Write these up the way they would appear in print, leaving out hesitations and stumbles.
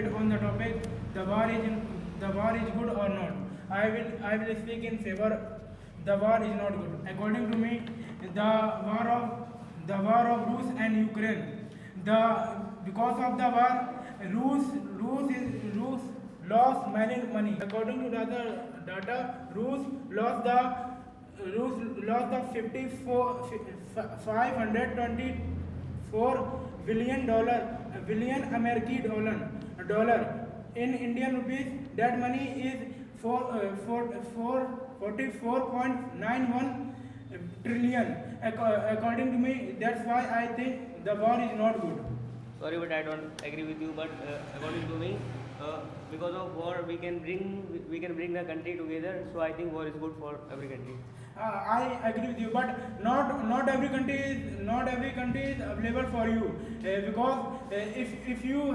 debate on the topic the war is good or not. I will speak in favor. The war is not good. According to me, the war of Rus and Ukraine. The because of the war, Rus lost many money. According to the other data, Rus lost the 524 billion dollar in Indian rupees. That money is 44.91 trillion. According to me, that's why I think the war is not good. Sorry, but I don't agree with you. But according to me, because of war, we can bring the country together. So I think war is good for every country. I agree with you, but not every country is available for you, because if you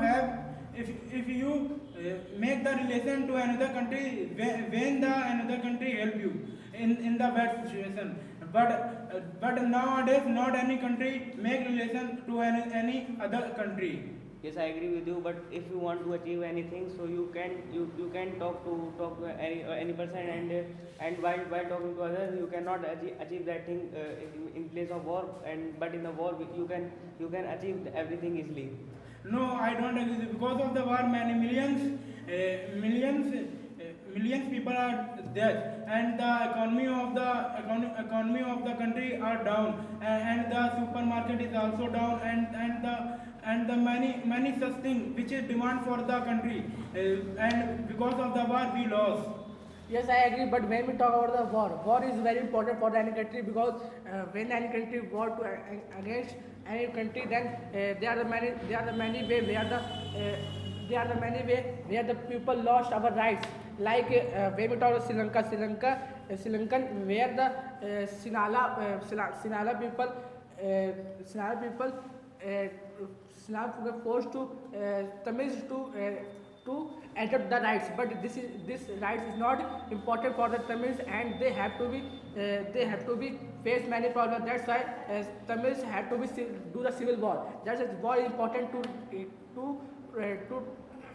make the relation to another country, when the another country help you in the bad situation, but nowadays not any country make relation to any other country. Yes, I agree with you. But if you want to achieve anything, so you can talk to any person, and while talking to others, you cannot achieve that thing in place of war. But in the war, you can achieve everything easily. No, I don't agree. Because of the war, many millions people are dead, and the economy of the country are down, and the supermarket is also down, and the many such things which is demand for the country, and because of the war we lost. Yes, I agree. But when we talk about the war is very important for any country, because when any country war to against any country, then there are the many way where the people lost our rights. Like when we talk about Sri Lankan, where the Sinhala people were forced to Tamils to adopt the rights, but this rights is not important for the Tamils, and they have to be face many problems. That's why Tamils have to do the civil war. That's why war is important to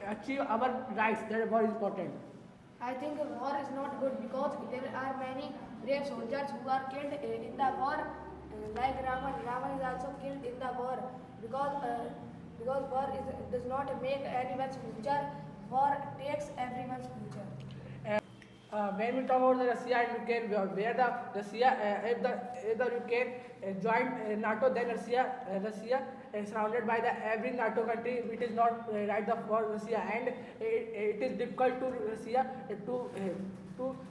achieve our rights. That war is important. I think war is not good because there are many brave soldiers who are killed in the war, like Raman. Raman is also killed in the war because war does not make anyone's future. War takes everyone's future. When we talk about the Russia and Ukraine, where the Russia, if the Ukraine joined NATO, then Russia is surrounded by the every NATO country. It is not right for Russia, and it is difficult to Russia to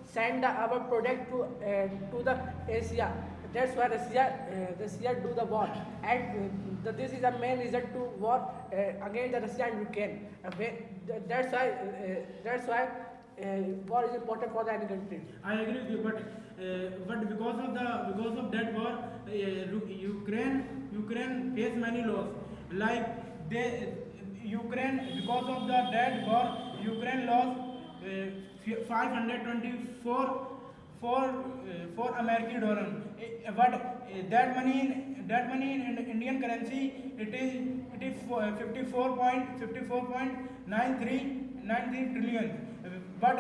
send our product to the Asia. That's why Russia do the war, and this is the main reason to war against the Russia and Ukraine. That's why war is important for any country. I agree with you, but because of that war, Ukraine face many loss. Like Ukraine, because of that war, Ukraine lost 524 for American dollar. But that money in Indian currency, it is 54.93 trillion. But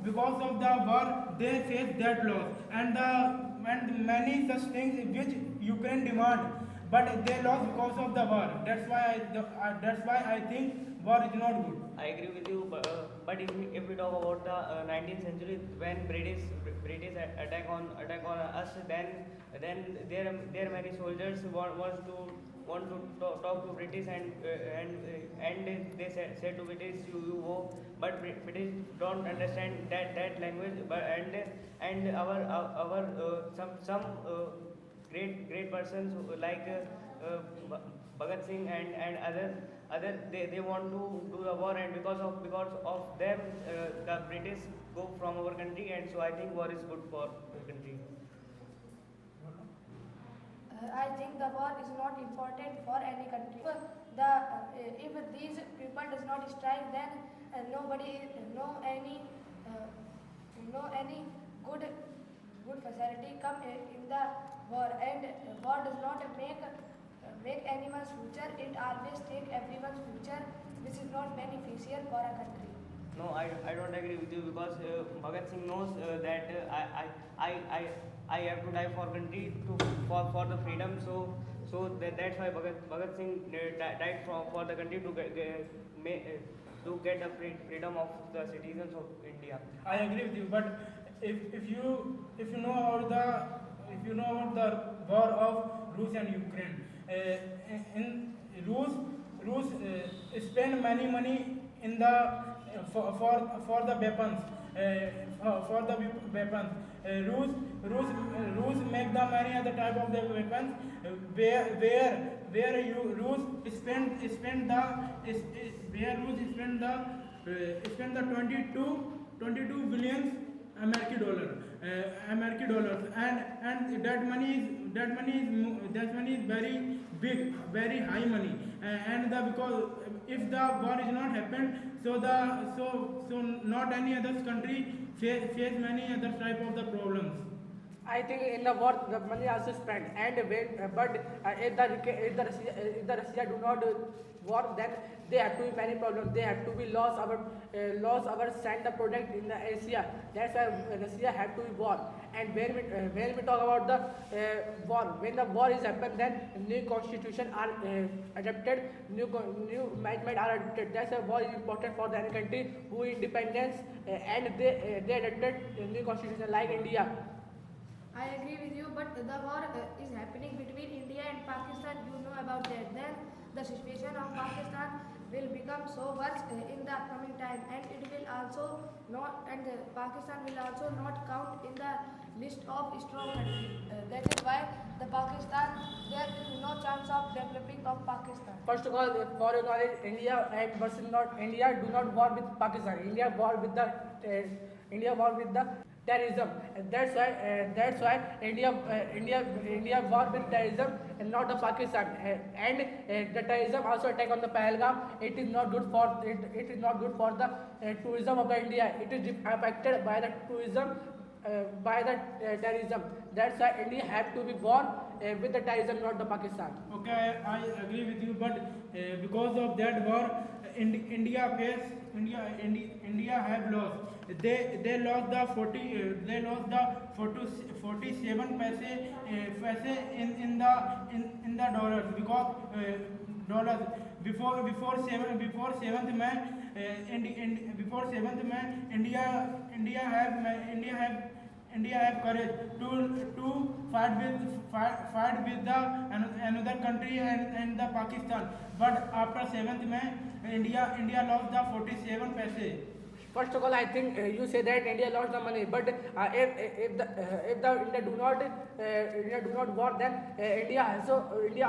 because of the war, they face that loss, and many such things which Ukraine demand, but they lost because of the war. That's why I think war is not good. I agree with you, but if we talk about the 19th century, when British attack on us, then there many soldiers want to talk to British, and they said to British, you go, but British don't understand that language, but and our some great persons like Bhagat Singh and other they want to do the war, and because of them the British go from our country, and so I think war is good for the country. I think the war is not important for any country. If these people does not strike, then nobody no any good facility come in the war, and war does not make anyone's future. It always take everyone's future, which is not beneficial for a country. No, I don't agree with you because Bhagat Singh knows that I have to die for country for the freedom. That's why Bhagat Singh died for the country to get the freedom of the citizens of India. I agree with you, but if you know about the war of Russia and Ukraine, in Rus spend many money in the for the weapons, for the weapons. Rus make the many other type of the weapons, where you Rus spend the where Rus spend the 22 billions American dollars, and that money is very big, very high money, and because if the war is not happened, so not any other country face many other type of the problems. I think in the war the money also spent, and when if the Russia do not war, then there have to be many problems. They have to be lost our send the product in the Asia. That's why Russia have to be war. And when we talk about the war, when the war is happened, then new constitution are adapted, new management are adapted. That's why war is important for the any country who independence, and they adapted new constitution like India. I agree with you, but the war is happening between India and Pakistan. You know about that. Then the situation of Pakistan will become so worse in the upcoming time, and it will also not, and Pakistan will also not count in the list of strong countries. That is why the Pakistan, there is no chance of developing of Pakistan. First of all, for your knowledge, India and versus not India do not war with Pakistan. India war with the terrorism. And that's why India war with terrorism and not the Pakistan. And the terrorism also attack on the Pahalgam. It is not good for the tourism of the India. It is affected by the tourism. By the terrorism. That's why India have to be war with the terrorism, not the Pakistan. Okay, I agree with you, but because of that war, India have lost. They lost the 47 paise in the dollars, because dollars before 7th May, India have courage to fight with the another country and the Pakistan. But after 7th May, India lost the 47 paise. First of all, I think you say that India lost the money, but if the India do not war, then India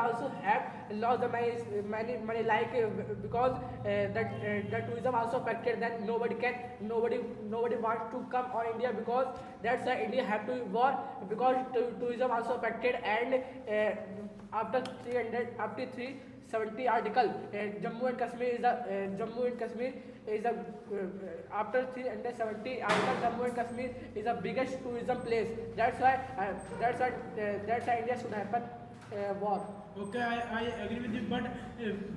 also have lost the money like because the tourism also affected. Then nobody wants to come on India, because that's why India have to war, because tourism also affected. And after 370 article, Jammu and Kashmir is a after 370 article, Jammu and Kashmir is the biggest tourism place. That's why India should happen war. Okay, I agree with you, but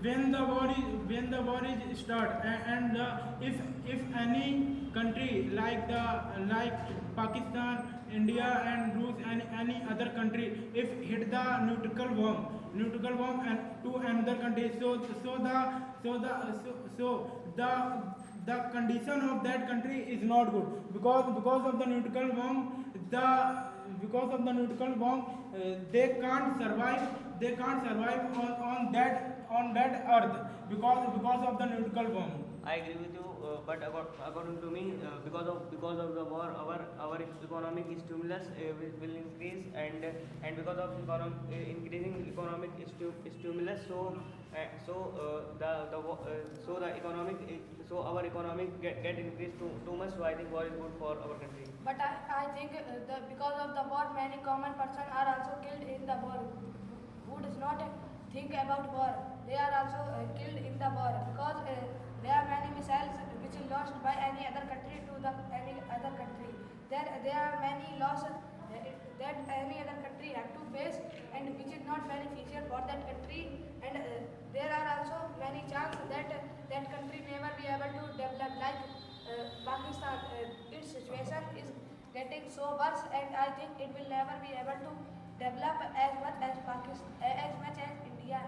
when the war is start, and if any country like Pakistan, India and Rus and any other country, if hit the neutral bomb and to another country, the condition of that country is not good, because of the neutral bomb, they can't survive on that earth, because of the neutral bomb. I agree with you, but according to me, because of the war, our economic stimulus will increase, and because of increasing economic stimulus, our economic get increased too much. So I think war is good for our country. But I think because of the war, many common persons are also killed in the war. Who does not think about war? They are also killed in the war, because there are many missiles which are launched by any other country to any other country. There are many losses. that any other country have to face and which is not beneficial for that country, and there are also many chances that that country never be able to develop like Pakistan. Its situation is getting so worse, and I think it will never be able to develop as much as Pakistan, as much as India.